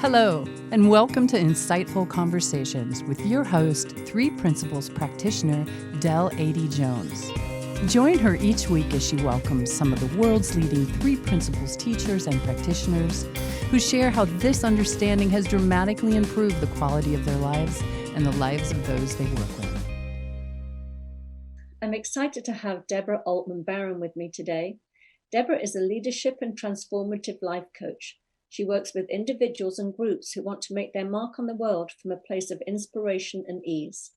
Hello, and welcome to Insightful Conversations with your host, Three Principles practitioner, Adey-Jones. Join her each week as she welcomes some of the world's leading Three Principles teachers and practitioners who share how this understanding has dramatically improved the quality of their lives and the lives of those they work with. I'm excited to have Deborah Altman Barron with me today. Deborah is a leadership and transformative life coach. She works with individuals and groups who want to make their mark on the world from a place of inspiration and ease.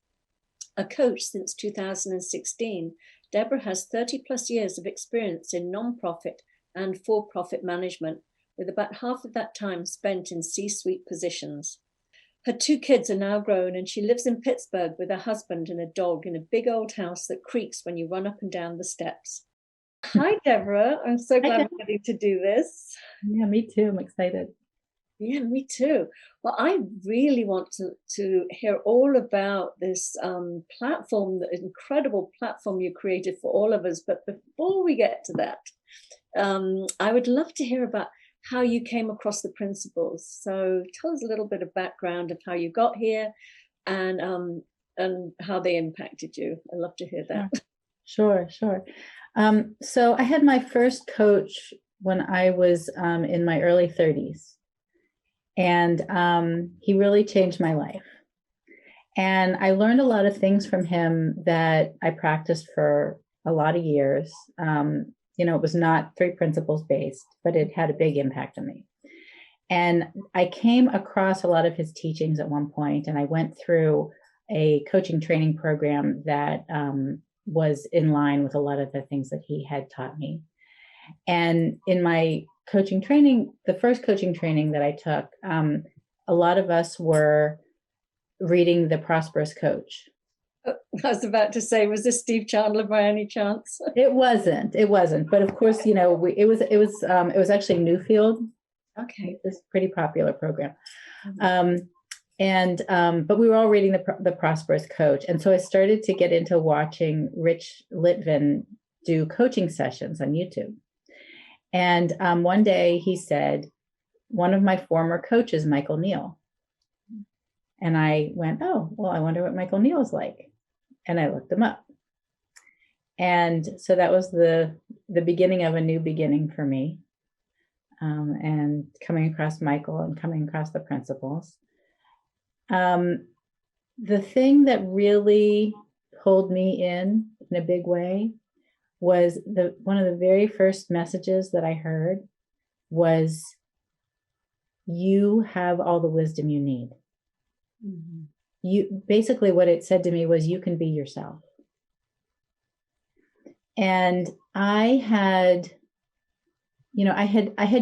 A coach since 2016, Deborah has 30 plus years of experience in nonprofit and for-profit management, with about half of that time spent in C-suite positions. Her two kids are now grown, and she lives in Pittsburgh with her husband and a dog in a big old house that creaks when you run up and down the steps. Hi, Deborah. I'm so glad we're getting to do this. Yeah, me too. I'm excited. Yeah, me too. Well, I really want to hear all about this platform, the incredible platform you created for all of us. But before we get to that, I would love to hear about how you came across the principles. So tell us a little bit of background of how you got here and how they impacted you. I'd love to hear that. Sure. So I had my first coach when I was in my early 30s, and he really changed my life. And I learned a lot of things from him that I practiced for a lot of years. It was not Three Principles based, but it had a big impact on me. And I came across a lot of his teachings at one point, and I went through a coaching training program that was in line with a lot of the things that he had taught me. And in my coaching training, the first coaching training that I took, a lot of us were reading The Prosperous Coach. I was about to say, was this Steve Chandler by any chance? It wasn't. But of course, it was actually Newfield. Okay, this pretty popular program. But we were all reading the Prosperous Coach. And so I started to get into watching Rich Litvin do coaching sessions on YouTube. And one day he said, one of my former coaches, Michael Neal. And I went, oh, well, I wonder what Michael Neal is like. And I looked him up. And so that was the beginning of a new beginning for me. And coming across Michael and coming across the principles. The thing that really pulled me in a big way was one of the very first messages that I heard was, you have all the wisdom you need. Mm-hmm. Basically what it said to me was, you can be yourself. And I had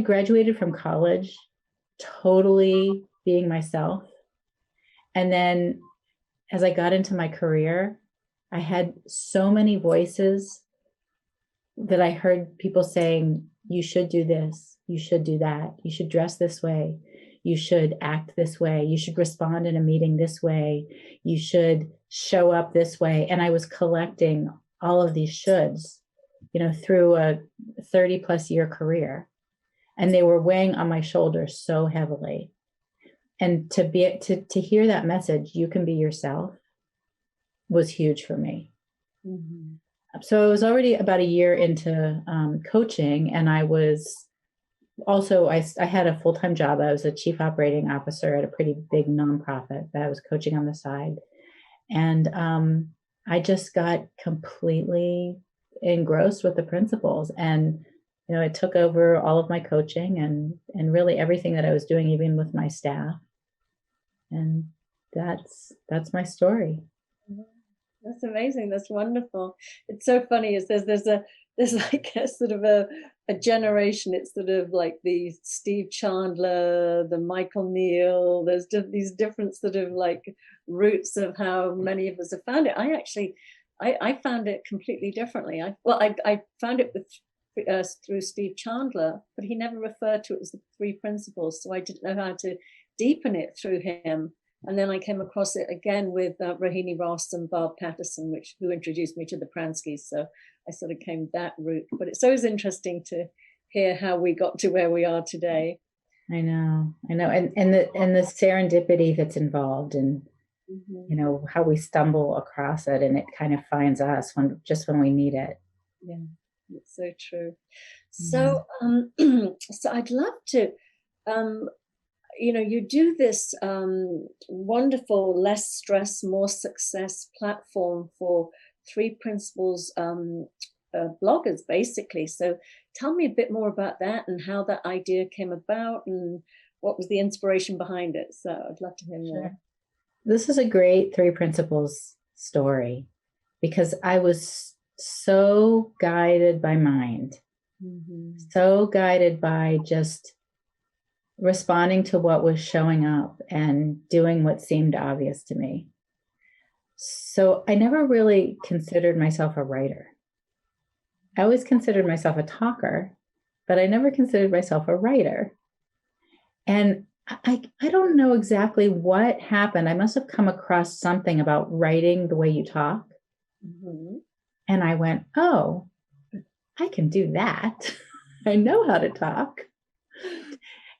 graduated from college totally being myself. And then as I got into my career, I had so many voices that I heard people saying, you should do this, you should do that, you should dress this way, you should act this way, you should respond in a meeting this way, you should show up this way. And I was collecting all of these shoulds, through a 30 plus year career. And they were weighing on my shoulders so heavily. And to hear that message, you can be yourself, was huge for me. Mm-hmm. So I was already about a year into coaching, and I was also, I had a full-time job. I was a chief operating officer at a pretty big nonprofit that I was coaching on the side. And I just got completely engrossed with the principles. And, it took over all of my coaching and really everything that I was doing, even with my staff. And that's my story. That's amazing. That's wonderful. It's so funny. Is there's like a sort of a generation. It's sort of like the Steve Chandler, the Michael Neal. There's these different sort of like routes of how many of us have found it. I found it completely differently. I found it through Steve Chandler, but he never referred to it as the Three Principles. So I didn't know how to deepen it through him. And then I came across it again with Rohini Ross and Bob Patterson, who introduced me to the Pranskys. So I sort of came that route. But it's always interesting to hear how we got to where we are today. I know. And the serendipity that's involved, and how we stumble across it, and it kind of finds us when we need it. Yeah, it's so true. So, so I'd love to, you do this wonderful less stress, more success platform for Three Principles bloggers, basically. So tell me a bit more about that and how that idea came about and what was the inspiration behind it. So I'd love to hear more. Sure. This is a great Three Principles story because I was so guided by mind, so guided by just responding to what was showing up and doing what seemed obvious to me. So I never really considered myself a writer. I always considered myself a talker, but I never considered myself a writer. And I don't know exactly what happened. I must have come across something about writing the way you talk. And I went, oh, I can do that. I know how to talk.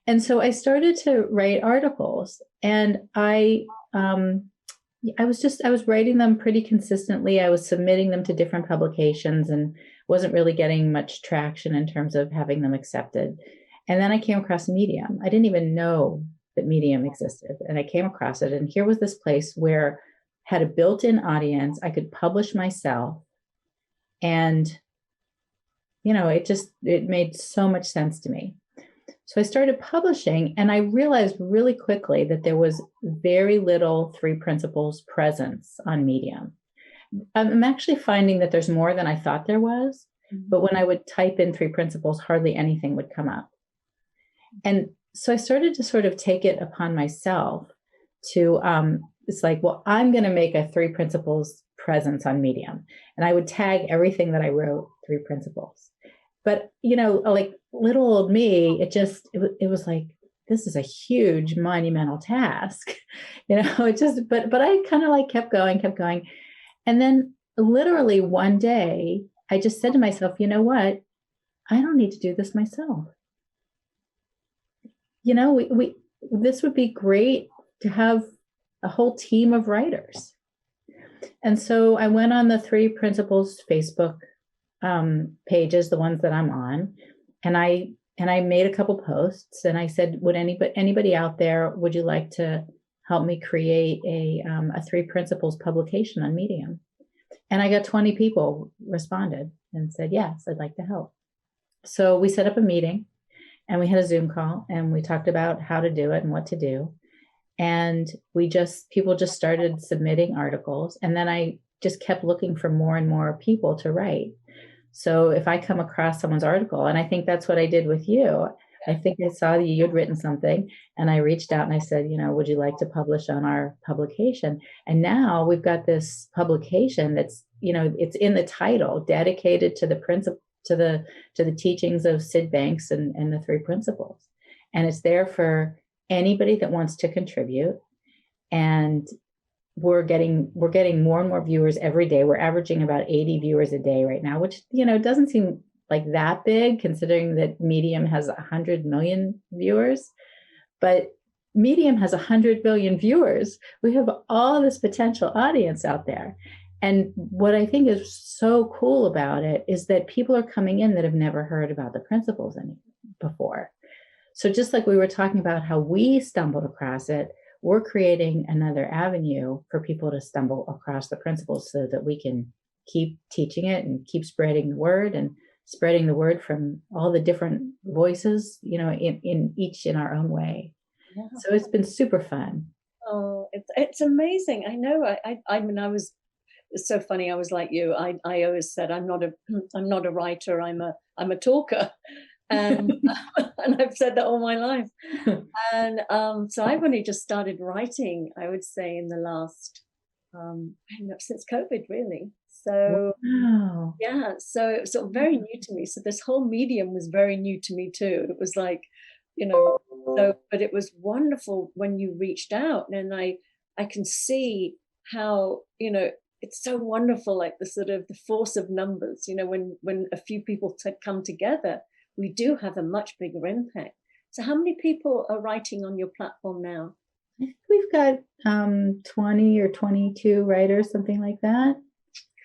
And so I started to write articles, and I was writing them pretty consistently. I was submitting them to different publications and wasn't really getting much traction in terms of having them accepted. And then I came across Medium. I didn't even know that Medium existed. And I came across it. And here was this place where I had a built-in audience. I could publish myself. And, it made so much sense to me. So I started publishing, and I realized really quickly that there was very little Three Principles presence on Medium. I'm actually finding that there's more than I thought there was, but when I would type in Three Principles, hardly anything would come up. And so I started to sort of take it upon myself to, it's like, well, I'm going to make a Three Principles presence on Medium. And I would tag everything that I wrote Three Principles. But, like little old me, it was like, this is a huge monumental task, but I kind of like kept going. And then literally one day I just said to myself, you know what? I don't need to do this myself. This would be great to have a whole team of writers. And so I went on the Three Principles Facebook pages, the ones that I'm on, and I made a couple posts, and I said, would anybody out there, would you like to help me create a Three Principles publication on Medium? And I got 20 people responded and said, yes, I'd like to help. So we set up a meeting, and we had a Zoom call, and we talked about how to do it and what to do. And people just started submitting articles. And then I just kept looking for more and more people to write. So if I come across someone's article, and I think that's what I did with you, I think I saw that you'd written something, and I reached out and I said, would you like to publish on our publication? And now we've got this publication that's, it's in the title, dedicated to the principle, to the teachings of Sid Banks and the Three Principles. And it's there for anybody that wants to contribute. And we're getting more and more viewers every day. We're averaging about 80 viewers a day right now, which, doesn't seem like that big considering that Medium has 100 million viewers, but Medium has 100 billion viewers. We have all this potential audience out there. And what I think is so cool about it is that people are coming in that have never heard about the principles before. So just like we were talking about how we stumbled across it, we're creating another avenue for people to stumble across the principles so that we can keep teaching it and keep spreading the word and spreading the word from all the different voices, in our own way. Yeah. So it's been super fun. Oh, it's amazing. I know. It's so funny. I was like you. I always said I'm not a writer. I'm a talker. And I've said that all my life. And so I've only just started writing, I would say, in the last, since COVID, really. So, wow. Yeah, so it's sort of very new to me. So this whole medium was very new to me too. It was like, but it was wonderful when you reached out, and I can see how, it's so wonderful, like the sort of the force of numbers, when a few people come together, we do have a much bigger impact. So how many people are writing on your platform now? I think we've got 20 or 22 writers, something like that.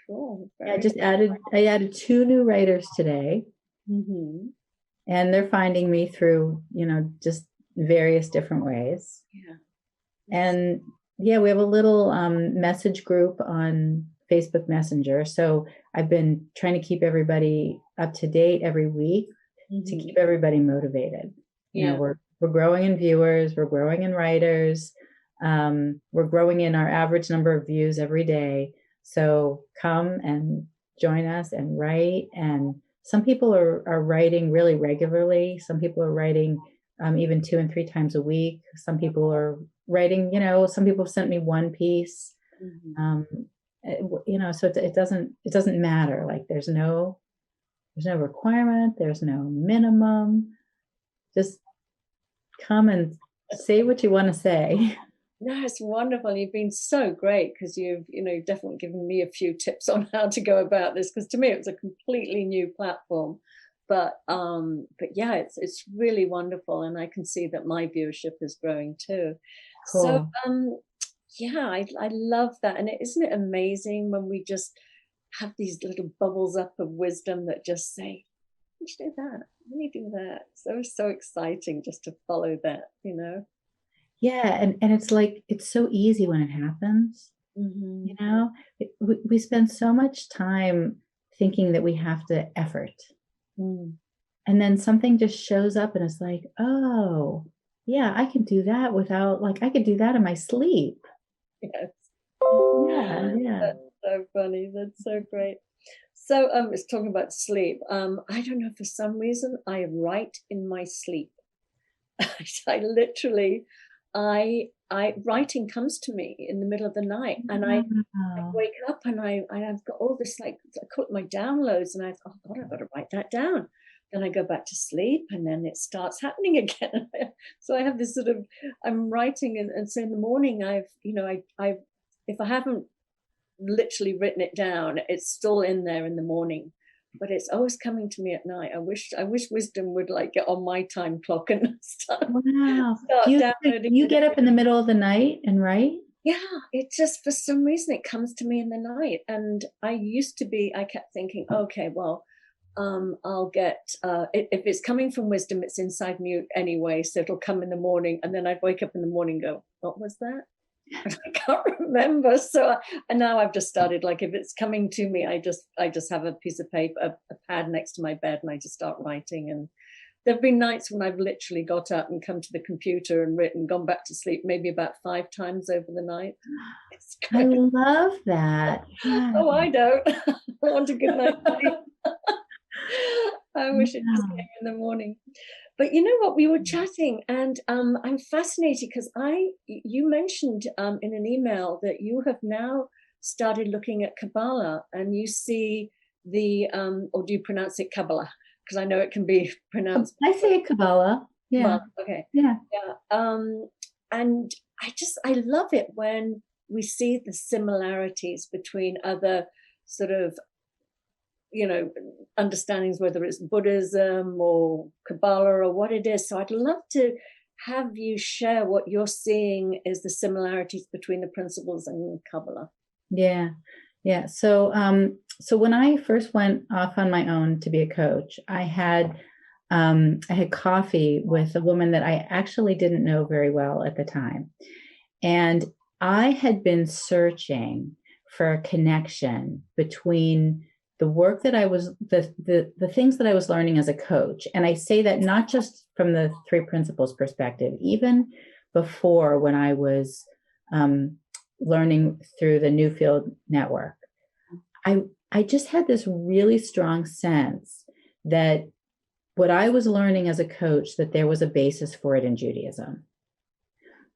Cool. I added 2 new writers today. Mm-hmm. And they're finding me through, just various different ways. Yeah. And yeah, we have a little message group on Facebook Messenger. So I've been trying to keep everybody up to date every week to keep everybody motivated. We're growing in viewers, we're growing in writers, we're growing in our average number of views every day. So come and join us and write. And some people are writing really regularly. Some people are writing even 2 and 3 times a week. Some people are writing, some people have sent me one piece. So it doesn't matter. Like there's no requirement. There's no minimum. Just come and say what you want to say. No, it's wonderful. You've been so great because you've definitely given me a few tips on how to go about this, because to me it was a completely new platform. But yeah, it's really wonderful, and I can see that my viewership is growing too. Cool. So yeah, I love that. And isn't it amazing when we just have these little bubbles up of wisdom that just say, you should do that, you do that. So exciting just to follow that, Yeah, and it's like, it's so easy when it happens. We spend so much time thinking that we have to effort. And then something just shows up and it's like, oh, yeah, I can do that I could do that in my sleep. Yes. Yeah. That's so funny. That's so great. So it's talking about sleep. I don't know, for some reason, I write in my sleep. I literally, writing comes to me in the middle of the night, and I wake up and I've got all this, like, I call it my downloads, and oh God, I've got to write that down. Then I go back to sleep, and then it starts happening again. So I have this sort of, I'm writing, and so in the morning if I haven't literally written it down, it's still in there in the morning, but it's always coming to me at night. I wish wisdom would like get on my time clock and start downloading. You get up in the middle of the night and write? Yeah, it just, for some reason, it comes to me in the night. And I kept thinking, okay, well, I'll get, if it's coming from wisdom, it's inside mute anyway, so it'll come in the morning. And then I'd wake up in the morning and go, what was that? And I can't remember. So, and now I've just started, like, if it's coming to me, I just have a piece of paper, a pad next to my bed, and I just start writing. And there've been nights when I've literally got up and come to the computer and written, gone back to sleep maybe about 5 times over the night. I love that. Yeah. Oh, I don't. I want a good night's sleep. I wish it just came in the morning. But you know what? We were chatting, and I'm fascinated because you mentioned in an email that you have now started looking at Kabbalah, and you see or do you pronounce it Kabbalah? Because I know it can be pronounced. I say Kabbalah. Yeah. Kabbalah. Okay. Yeah. And I love it when we see the similarities between other sort of, understandings, whether it's Buddhism or Kabbalah or what it is. So I'd love to have you share what you're seeing is the similarities between the principles and Kabbalah. Yeah. So when I first went off on my own to be a coach, I had coffee with a woman that I actually didn't know very well at the time. And I had been searching for a connection between the work that I was, the things that I was learning as a coach. And I say that not just from the 3 principles perspective, even before, when I was learning through the Newfield Network, I just had this really strong sense that what I was learning as a coach, that there was a basis for it in Judaism.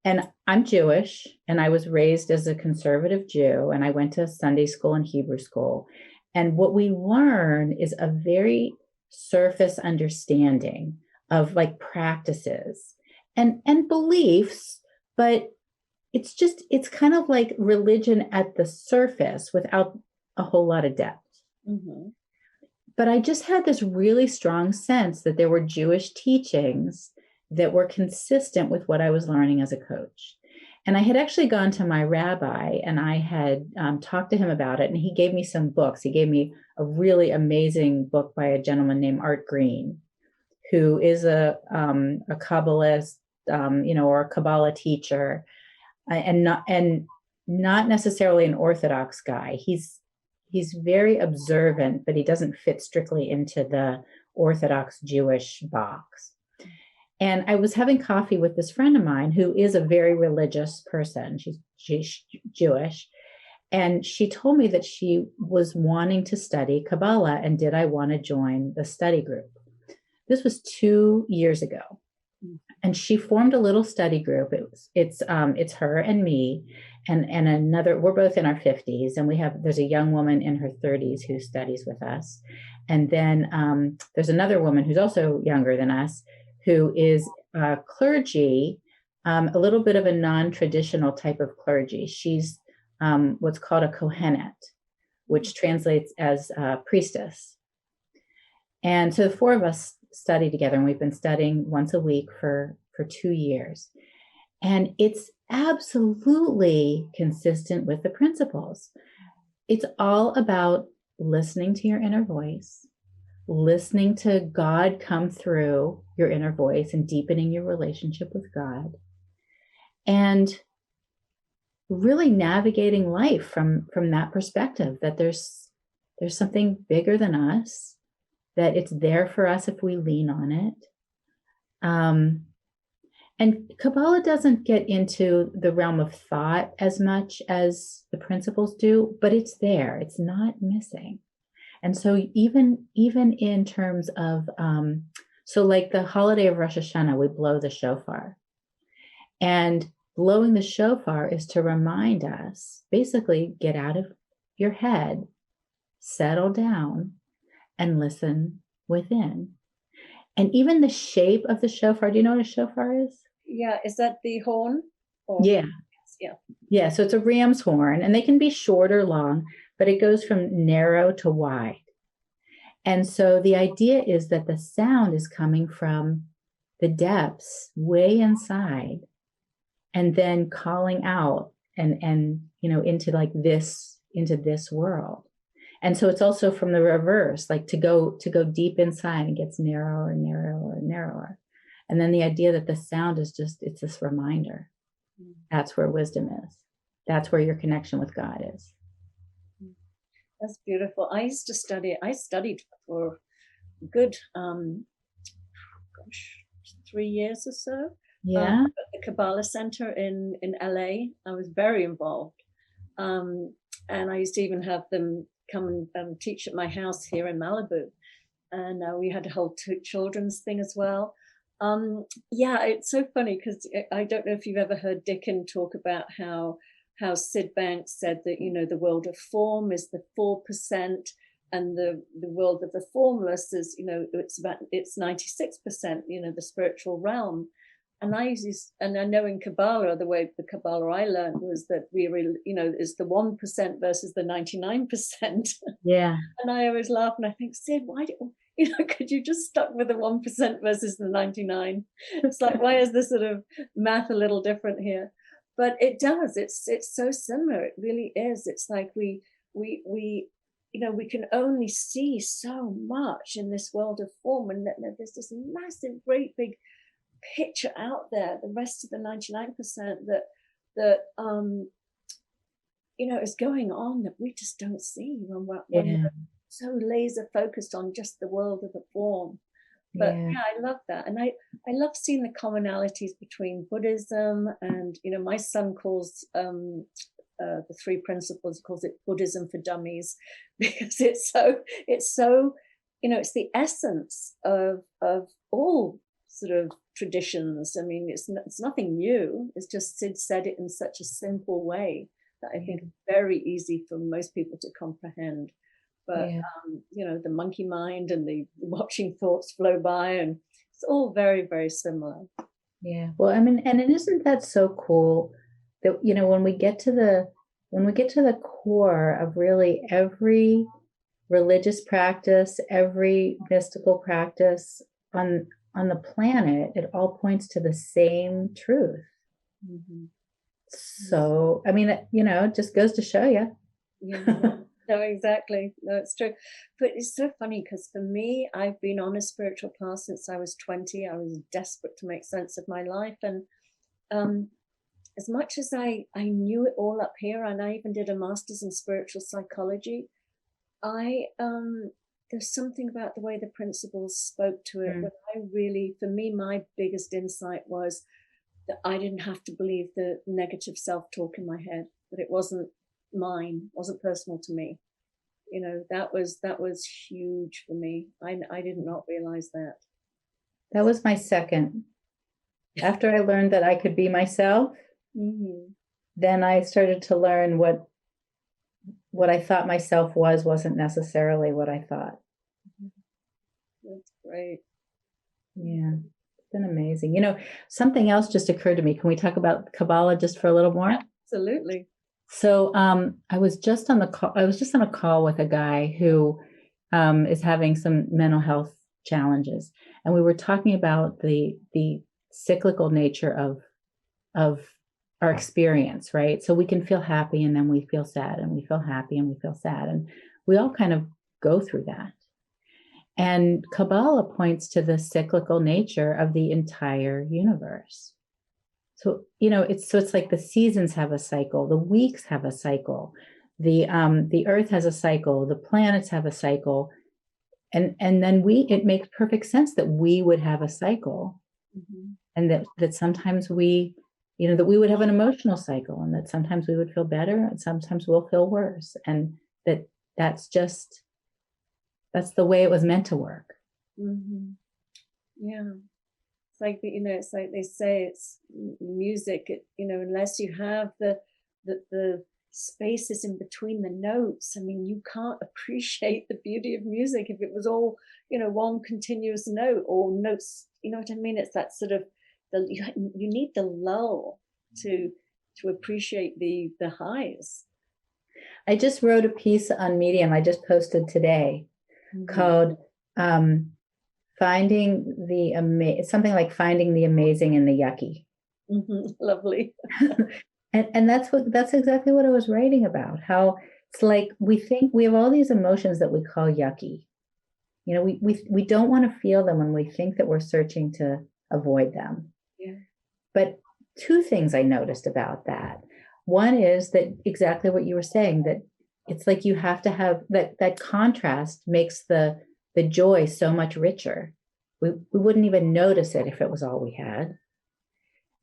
And I'm Jewish, and I was raised as a conservative Jew, and I went to Sunday school and Hebrew school. And what we learn is a very surface understanding of, like, practices and beliefs, but it's kind of like religion at the surface without a whole lot of depth. Mm-hmm. But I just had this really strong sense that there were Jewish teachings that were consistent with what I was learning as a coach. And I had actually gone to my rabbi and I had talked to him about it. And he gave me some books. He gave me a really amazing book by a gentleman named Art Green, who is a Kabbalist, or a Kabbalah teacher, and not necessarily an Orthodox guy. He's very observant, but he doesn't fit strictly into the Orthodox Jewish box. And I was having coffee with this friend of mine who is a very religious person. She's Jewish. And she told me that she was wanting to study Kabbalah, and did I want to join the study group? This was 2 years ago. And she formed a little study group. It's her and me and another, we're both in our 50s, and there's a young woman in her 30s who studies with us. And then there's another woman who's also younger than us, who is clergy, a little bit of a non-traditional type of clergy. She's what's called a Kohenet, which translates as priestess. And so the four of us study together, and we've been studying once a week for 2 years. And it's absolutely consistent with the principles. It's all about listening to your inner voice, listening to God come through your inner voice and deepening your relationship with God, and really navigating life from that perspective, that there's something bigger than us, that it's there for us if we lean on it. And Kabbalah doesn't get into the realm of thought as much as the principles do, but it's there. It's not missing. And so even in terms of, so like the holiday of Rosh Hashanah, we blow the shofar. And blowing the shofar is to remind us, basically, get out of your head, settle down, and listen within. And even the shape of the shofar, do you know what a shofar is? Yeah, is that the horn? Yeah. Yeah. Yeah, so it's a ram's horn, and they can be short or long, but it goes from narrow to wide. And so the idea is that the sound is coming from the depths way inside, and then calling out and into like this, into this world. And so it's also from the reverse, like to go deep inside, and gets narrower and narrower and narrower. And then the idea that the sound is it's this reminder. That's where wisdom is. That's where your connection with God is. That's beautiful. I studied for a good 3 years or so. Yeah. At the Kabbalah Center in LA. I was very involved. And I used to even have them come and teach at my house here in Malibu. And we had a whole children's thing as well. Yeah, it's so funny because I don't know if you've ever heard Dickon talk about how Sid Banks said that, the world of form is the 4%, and the world of the formless is, it's 96%, the spiritual realm. And I know in Kabbalah, the way the Kabbalah I learned was that we really, is the 1% versus the 99%. Yeah. And I always laugh and I think, Sid, why could you just stuck with the 1% versus the 99? It's like, why is this sort of math a little different here? But it does. It's so similar. It really is. It's like we can only see so much in this world of form, and there's this massive, great big picture out there, the rest of the 99% that is going on that we just don't see when we're so laser focused on just the world of the form. But yeah, I love that. And I love seeing the commonalities between Buddhism and, my son calls the three principles, he calls it Buddhism for Dummies, because it's so, it's the essence of all sort of traditions. I mean, it's nothing new. It's just Sid said it in such a simple way that I think is very easy for most people to comprehend. But the monkey mind and the watching thoughts flow by, and it's all very, very similar. Yeah. Well, I mean, and isn't that so cool that when we get to the core of really every religious practice, every mystical practice on on the planet, it all points to the same truth. Mm-hmm. So, I mean, it just goes to show you. Yeah. No, exactly. No, it's true. But it's so funny because for me, I've been on a spiritual path since I was 20. I was desperate to make sense of my life. And as much as I knew it all up here, and I even did a master's in spiritual psychology, there's something about the way the principles spoke to it. But for me, my biggest insight was that I didn't have to believe the negative self-talk in my head, that it wasn't mine, wasn't personal to me. That was huge for me. I did not realize that. That was my second. After I learned that I could be myself, then I started to learn what I thought myself wasn't necessarily what I thought. That's great. Yeah, it's been amazing. Something else just occurred to me. Can we talk about Kabbalah just for a little more? Absolutely. So I was just on a call with a guy who is having some mental health challenges, and we were talking about the cyclical nature of our experience, right? So we can feel happy and then we feel sad, and we feel happy and we feel sad, and we all kind of go through that. And Kabbalah points to the cyclical nature of the entire universe. So, it's like the seasons have a cycle, the weeks have a cycle, the earth has a cycle, the planets have a cycle. And then it makes perfect sense that we would have a cycle, and that sometimes that we would have an emotional cycle, and that sometimes we would feel better and sometimes we'll feel worse. And that's the way it was meant to work. Mm-hmm. Yeah. It's like they say, it's music, unless you have the spaces in between the notes. I mean, you can't appreciate the beauty of music if it was all, one continuous note or notes, you know what I mean? It's that sort of, you need the lull to appreciate the highs. I just wrote a piece on Medium, I just posted today, called something like finding the amazing in the yucky. Lovely. and that's exactly what I was writing about. How it's like we think we have all these emotions that we call yucky. We don't want to feel them when we think that we're searching to avoid them. Yeah. But two things I noticed about that. One is that exactly what you were saying, that it's like you have to have that contrast makes the joy so much richer. We wouldn't even notice it if it was all we had.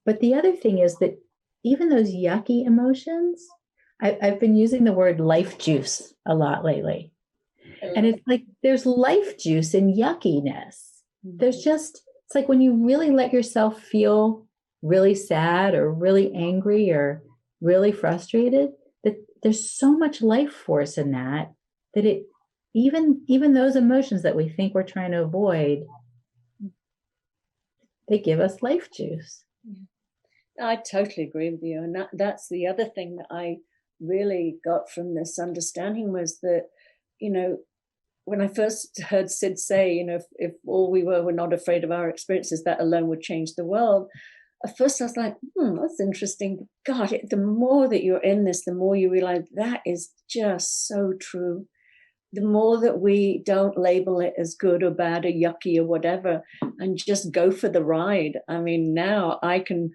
But the other thing is that even those yucky emotions, I've been using the word life juice a lot lately. And it's like there's life juice in yuckiness. It's like when you really let yourself feel really sad or really angry or really frustrated, that there's so much life force in that it even those emotions that we think we're trying to avoid, they give us life juice. I totally agree with you. And that's the other thing that I really got from this understanding was that, when I first heard Sid say, if all we were not afraid of our experiences, that alone would change the world. At first I was like, that's interesting. God, the more that you're in this, the more you realize that is just so true. The more that we don't label it as good or bad or yucky or whatever, and just go for the ride. I mean, now I can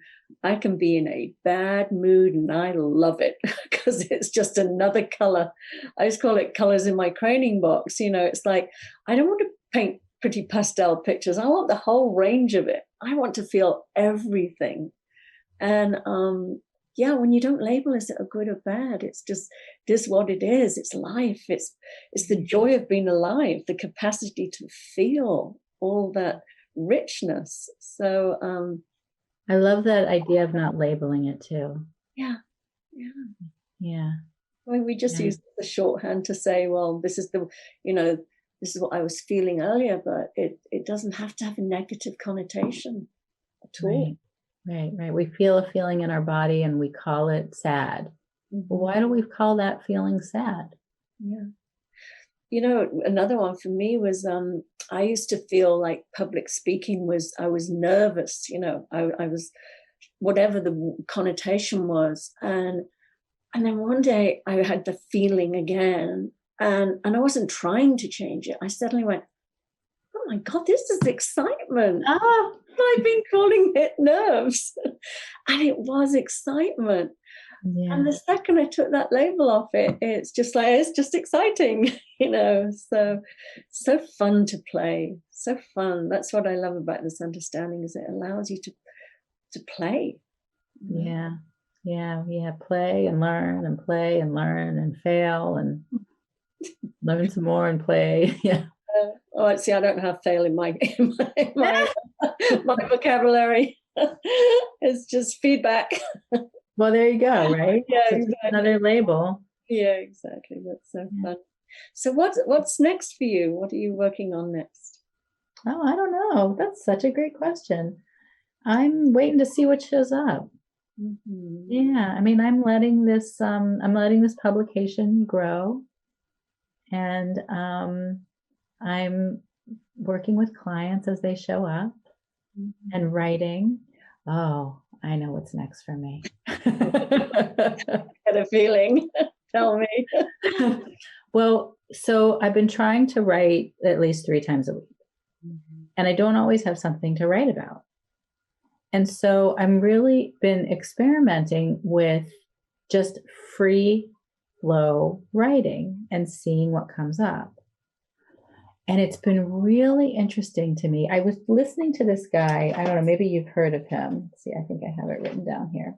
be in a bad mood and I love it because it's just another color. I just call it colors in my craning box. It's like, I don't want to paint pretty pastel pictures. I want the whole range of it. I want to feel everything. And when you don't label is it a good or bad, it's just this what it is. It's life. It's the joy of being alive, the capacity to feel all that richness. So I love that idea of not labeling it too. Yeah. I mean, we just use the shorthand to say, well, this is this is what I was feeling earlier, but it doesn't have to have a negative connotation at all. Right. We feel a feeling in our body and we call it sad. Well, why do we call that feeling sad? Yeah. Another one for me was I used to feel like public speaking I was nervous, I was, whatever the connotation was. And then one day I had the feeling again, and I wasn't trying to change it. I suddenly went, oh my God, this is excitement. Oh, I've been calling it nerves. And it was excitement. yeah. And the second I took that label off it, it's just exciting, so fun to play, so fun. That's what I love about this understanding, is it allows you to play. Yeah. Play and learn and fail and learn some more and play. Yeah. See, I don't have fail in my vocabulary. It's just feedback. Well, there you go, right? Yeah, so exactly. Another label. Yeah, exactly. That's so fun. So what's next for you? What are you working on next? Oh, I don't know. That's such a great question. I'm waiting to see what shows up. Mm-hmm. Yeah, I mean, I'm letting this publication grow, and I'm working with clients as they show up, and writing. Oh, I know what's next for me. Get a feeling. Tell me. Well, so I've been trying to write at least 3 times a week, and I don't always have something to write about. And so I'm really been experimenting with just free flow writing and seeing what comes up. And it's been really interesting to me. I was listening to this guy. I don't know, maybe you've heard of him. Let's see, I think I have it written down here.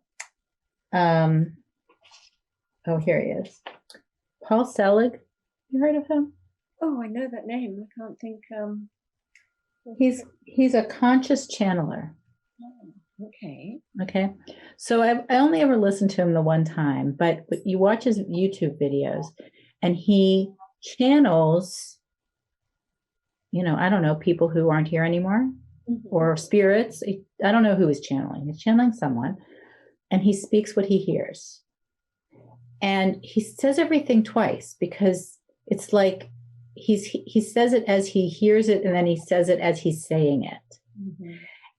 Oh, here he is. Paul Selig. You heard of him? Oh, I know that name. I can't think. He's a conscious channeler. Oh, okay. Okay. So I only ever listened to him the one time, but you watch his YouTube videos and he channels, I don't know, people who aren't here anymore, or spirits. I don't know who he's channeling. He's channeling someone, and he speaks what he hears. And he says everything twice, because it's like he says it as he hears it, and then he says it as he's saying it. Mm-hmm.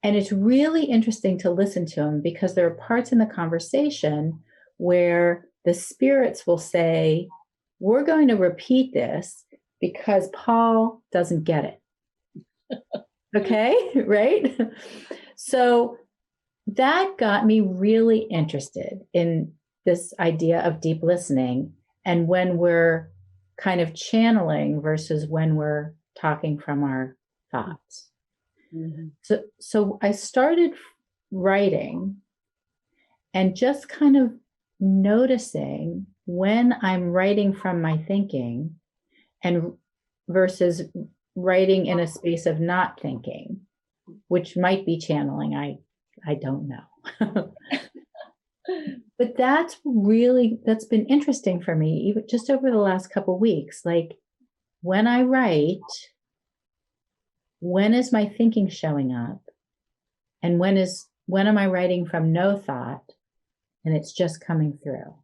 And it's really interesting to listen to him, because there are parts in the conversation where the spirits will say, we're going to repeat this because Paul doesn't get it. Okay, right? So that got me really interested in this idea of deep listening, and when we're kind of channeling versus when we're talking from our thoughts. Mm-hmm. So I started writing and just kind of noticing when I'm writing from my thinking and versus writing in a space of not thinking, which might be channeling. I don't know. But that's been interesting for me, even just over the last couple of weeks. Like, when I write, when is my thinking showing up? And when am I writing from no thought and it's just coming through?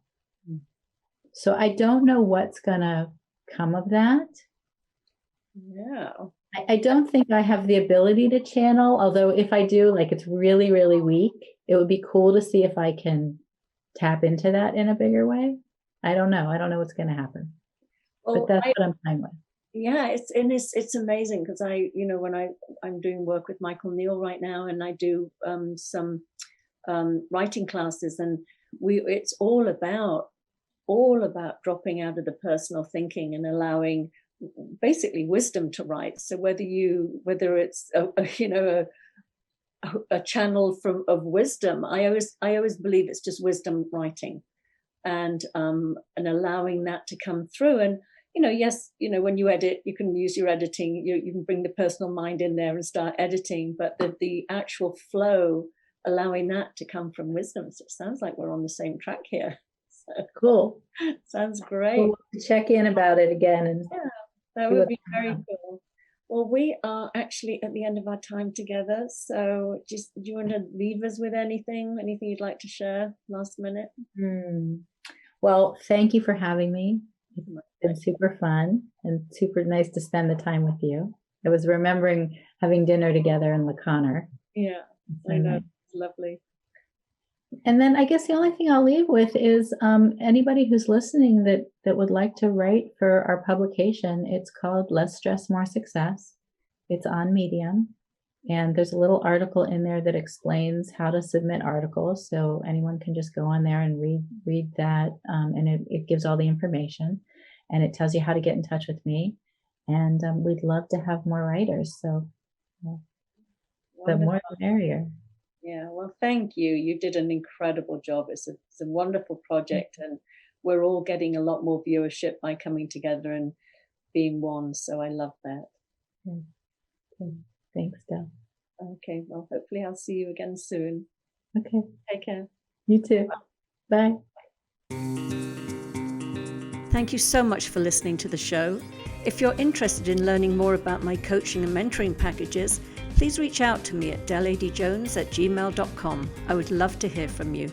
So I don't know what's gonna come of that. Yeah. I don't think I have the ability to channel, although if I do, like, it's really, really weak. It would be cool to see if I can tap into that in a bigger way. I don't know what's going to happen. But that's what I'm playing with. Yeah, it's amazing, because when I'm doing work with Michael Neal right now, and I do some writing classes, and it's all about dropping out of the personal thinking and allowing basically wisdom to write. So whether it's a channel of wisdom, I always believe it's just wisdom writing, and allowing that to come through. And yes, when you edit, you can use your editing, you can bring the personal mind in there and start editing, but the actual flow, allowing that to come from wisdom. So it sounds like we're on the same track here. So, cool. Sounds great. We'll check in about it again, and yeah, that would be very cool. Well, we are actually at the end of our time together. So do you want to leave us with anything you'd like to share last minute? Well, thank you for having me. It's been super fun and super nice to spend the time with you. I was remembering having dinner together in Laconer. Yeah, I know. It's lovely. And then I guess the only thing I'll leave with is anybody who's listening that would like to write for our publication. It's called Less Stress, More Success. It's on Medium. And there's a little article in there that explains how to submit articles. So anyone can just go on there and read that. And it gives all the information. And it tells you how to get in touch with me. And we'd love to have more writers. So the more the merrier. Yeah, well, thank you. You did an incredible job. It's a wonderful project, and we're all getting a lot more viewership by coming together and being one. So I love that. Okay. Thanks, Del. Okay, well, hopefully I'll see you again soon. Okay. Take care. You too. Bye. Thank you so much for listening to the show. If you're interested in learning more about my coaching and mentoring packages, please reach out to me at deladeyjones@gmail.com. I would love to hear from you.